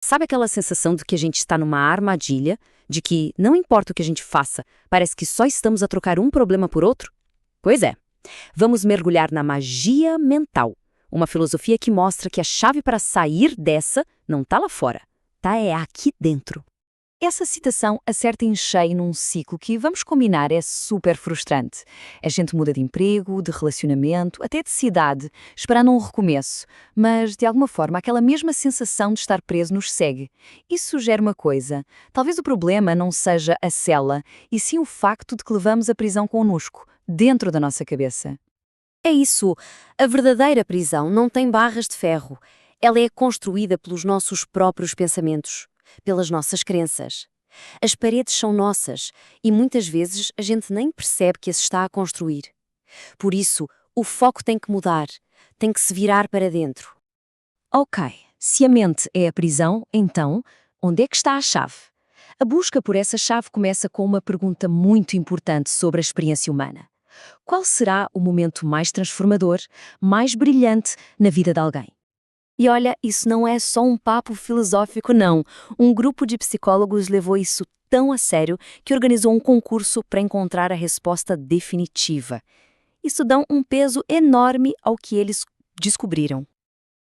Sabe aquela sensação de que a gente está numa armadilha, de que não importa o que a gente faça, parece que só estamos a trocar um problema por outro? Pois é, vamos mergulhar na magia mental, uma filosofia que mostra que a chave para sair dessa não está lá fora, tá aqui dentro. Essa citação acerta em cheio num ciclo que, vamos combinar, é super frustrante. A gente muda de emprego, de relacionamento, até de cidade, esperando um recomeço. Mas, de alguma forma, aquela mesma sensação de estar preso nos segue. Isso sugere uma coisa. Talvez o problema não seja a cela, e sim o facto de que levamos a prisão connosco, dentro da nossa cabeça. É isso. A verdadeira prisão não tem barras de ferro. Ela é construída pelos nossos próprios pensamentos, pelas nossas crenças. As paredes são nossas e muitas vezes a gente nem percebe que as está a construir. Por isso, o foco tem que mudar, tem que se virar para dentro. Ok, se a mente é a prisão, então, onde é que está a chave? A busca por essa chave começa com uma pergunta muito importante sobre a experiência humana. Qual será o momento mais transformador, mais brilhante na vida de alguém? E olha, isso não é só um papo filosófico, não. Um grupo de psicólogos levou isso tão a sério que organizou um concurso para encontrar a resposta definitiva. Isso dá um peso enorme ao que eles descobriram.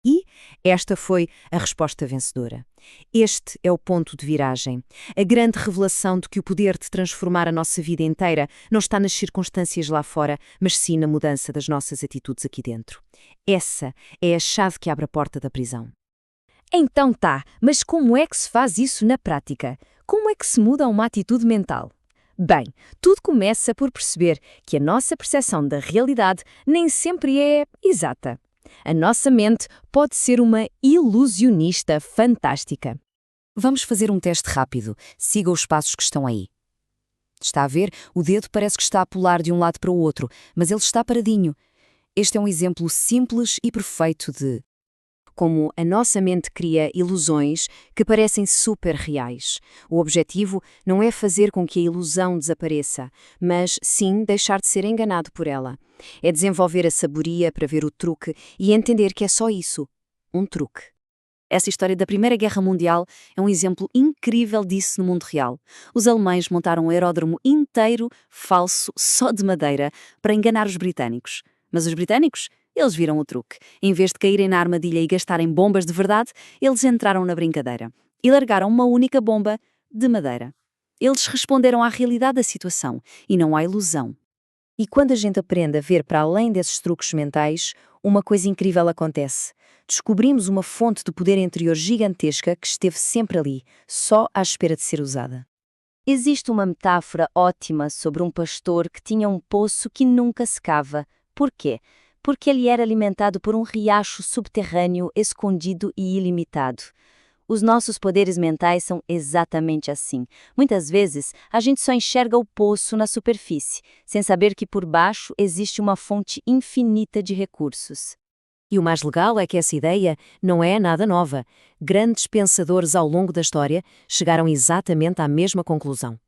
E esta foi a resposta vencedora. Este é o ponto de viragem. A grande revelação de que o poder de transformar a nossa vida inteira não está nas circunstâncias lá fora, mas sim na mudança das nossas atitudes aqui dentro. Essa é a chave que abre a porta da prisão. Então tá, mas como é que se faz isso na prática? Como é que se muda uma atitude mental? Bem, tudo começa por perceber que a nossa percepção da realidade nem sempre é exata. A nossa mente pode ser uma ilusionista fantástica. Vamos fazer um teste rápido. Siga os passos que estão aí. Está a ver? O dedo parece que está a pular de um lado para o outro, mas ele está paradinho. Este é um exemplo simples e perfeito de como a nossa mente cria ilusões que parecem super reais. O objetivo não é fazer com que a ilusão desapareça, mas sim deixar de ser enganado por ela. É desenvolver a sabedoria para ver o truque e entender que é só isso, um truque. Essa história da Primeira Guerra Mundial é um exemplo incrível disso no mundo real. Os alemães montaram um aeródromo inteiro, falso, só de madeira, para enganar os britânicos. Mas os britânicos? Eles viram o truque. Em vez de caírem na armadilha e gastarem bombas de verdade, eles entraram na brincadeira e largaram uma única bomba de madeira. Eles responderam à realidade da situação e não à ilusão. E quando a gente aprende a ver para além desses truques mentais, uma coisa incrível acontece. Descobrimos uma fonte de poder interior gigantesca que esteve sempre ali, só à espera de ser usada. Existe uma metáfora ótima sobre um pastor que tinha um poço que nunca secava. Por quê? Porque ele era alimentado por um riacho subterrâneo, escondido e ilimitado. Os nossos poderes mentais são exatamente assim. Muitas vezes, a gente só enxerga o poço na superfície, sem saber que por baixo existe uma fonte infinita de recursos. E o mais legal é que essa ideia não é nada nova. Grandes pensadores ao longo da história chegaram exatamente à mesma conclusão.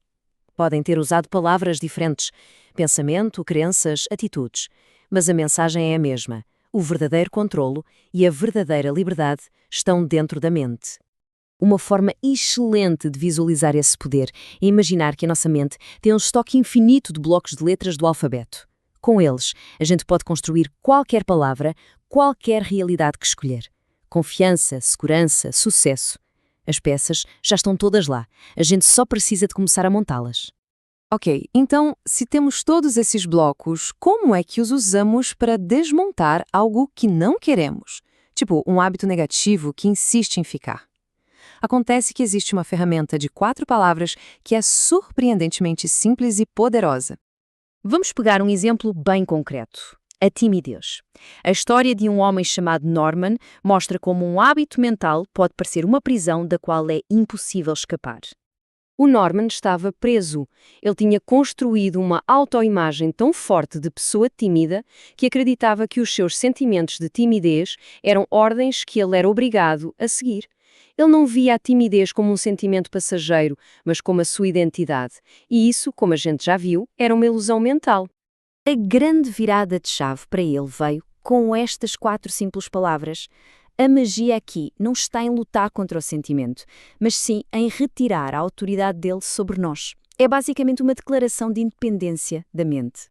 Podem ter usado palavras diferentes, pensamento, crenças, atitudes, mas a mensagem é a mesma. O verdadeiro controlo e a verdadeira liberdade estão dentro da mente. Uma forma excelente de visualizar esse poder é imaginar que a nossa mente tem um estoque infinito de blocos de letras do alfabeto. Com eles, a gente pode construir qualquer palavra, qualquer realidade que escolher. Confiança, segurança, sucesso. As peças já estão todas lá. A gente só precisa de começar a montá-las. Ok, então, se temos todos esses blocos, como é que os usamos para desmontar algo que não queremos? Tipo, um hábito negativo que insiste em ficar. Acontece que existe uma ferramenta de 4 palavras que é surpreendentemente simples e poderosa. Vamos pegar um exemplo bem concreto. A timidez. A história de um homem chamado Norman mostra como um hábito mental pode parecer uma prisão da qual é impossível escapar. O Norman estava preso. Ele tinha construído uma autoimagem tão forte de pessoa tímida que acreditava que os seus sentimentos de timidez eram ordens que ele era obrigado a seguir. Ele não via a timidez como um sentimento passageiro, mas como a sua identidade. E isso, como a gente já viu, era uma ilusão mental. A grande virada de chave para ele veio com estas 4 simples palavras. A magia aqui não está em lutar contra o sentimento, mas sim em retirar a autoridade dele sobre nós. É basicamente uma declaração de independência da mente.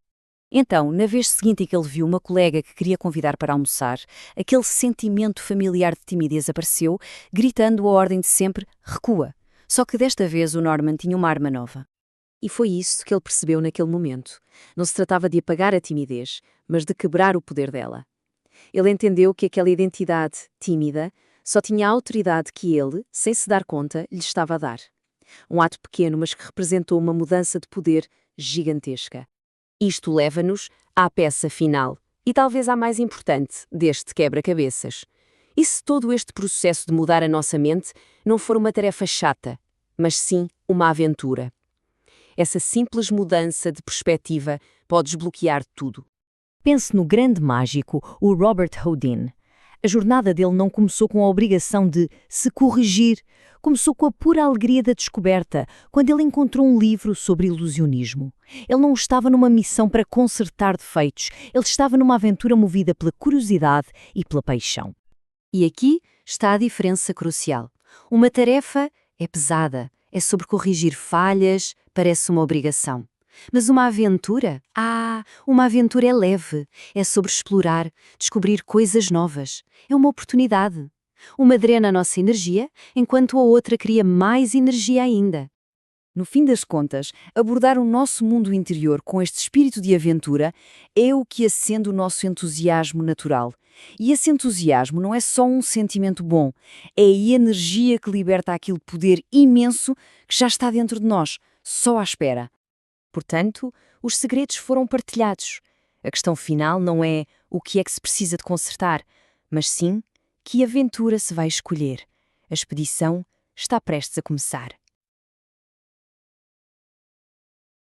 Então, na vez seguinte em que ele viu uma colega que queria convidar para almoçar, aquele sentimento familiar de timidez apareceu, gritando a ordem de sempre: recua. Só que desta vez o Norman tinha uma arma nova. E foi isso que ele percebeu naquele momento. Não se tratava de apagar a timidez, mas de quebrar o poder dela. Ele entendeu que aquela identidade tímida só tinha a autoridade que ele, sem se dar conta, lhe estava a dar. Um ato pequeno, mas que representou uma mudança de poder gigantesca. Isto leva-nos à peça final, e talvez à mais importante deste quebra-cabeças. E se todo este processo de mudar a nossa mente não for uma tarefa chata, mas sim uma aventura? Essa simples mudança de perspectiva pode desbloquear tudo. Pense no grande mágico, o Robert Houdin. A jornada dele não começou com a obrigação de se corrigir, começou com a pura alegria da descoberta, quando ele encontrou um livro sobre ilusionismo. Ele não estava numa missão para consertar defeitos, ele estava numa aventura movida pela curiosidade e pela paixão. E aqui está a diferença crucial. Uma tarefa é pesada, é sobre corrigir falhas, parece uma obrigação. Mas uma aventura? Uma aventura é leve, é sobre explorar, descobrir coisas novas. É uma oportunidade. Uma drena a nossa energia, enquanto a outra cria mais energia ainda. No fim das contas, abordar o nosso mundo interior com este espírito de aventura é o que acende o nosso entusiasmo natural. E esse entusiasmo não é só um sentimento bom, é a energia que liberta aquele poder imenso que já está dentro de nós, só à espera. Portanto, os segredos foram partilhados. A questão final não é o que é que se precisa de consertar, mas sim que aventura se vai escolher. A expedição está prestes a começar.